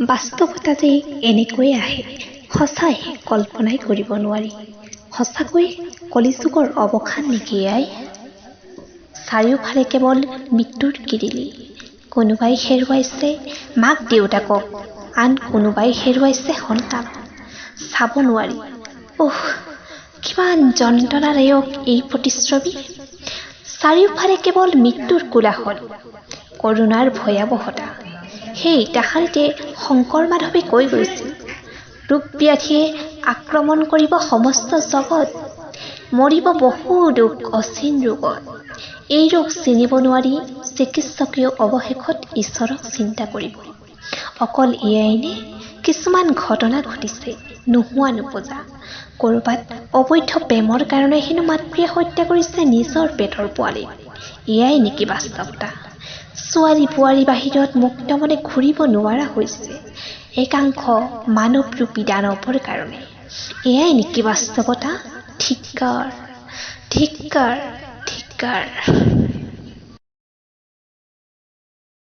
বাস্তৱতা যে এনেকৈয়ে আহে সঁচাই কল্পনাই কৰিব নোৱাৰি। সঁচাকৈ কলিযুগৰ অৱসান নেকি এয়াই? চাৰিওফালে কেৱল মৃত্যুৰ কিৰিলি। কোনোবাই হেৰুৱাইছে মাক দেউতাকক, আন কোনোবাই হেৰুৱাইছে সন্তান। চাব নোৱাৰি। কিমান যন্ত্ৰণাদায়ক এই প্ৰতিচ্ছবি। চাৰিওফালে কেৱল মৃত্যুৰ কোলাহল, কৰোণাৰ ভয়াৱহতা। সেই তাহানিতে শংকৰ মাধৱে কৈ গৈছিল, ৰোগ ব্যাধিয়ে আক্ৰমণ কৰিব সমস্ত জগত, মৰিব বহু লোক অচিন ৰোগত। এই ৰোগ চিনিব নোৱাৰি চিকিৎসকেও অৱশেষত ঈশ্বৰক চিন্তা কৰিব। অকল এয়াই নে? কিছুমান ঘটনা ঘটিছে নোহোৱা নোপোজা। ক'ৰবাত অবৈধ প্ৰেমৰ কাৰণে হেনো মাতৃয়ে হত্যা কৰিছে নিজৰ পেটৰ পোৱালি। এয়াই নেকি বাস্তৱতা? ছোৱালী বোৱাৰী বাহিৰত মুক্তমনে ঘূৰিব নোৱাৰা হৈছে একাংশ মানৱৰূপী দানৱৰ কাৰণে। এয়াই নেকি বাস্তৱতা? ধিক্কাৰ, ধিক্কাৰ, ধিক্কাৰ।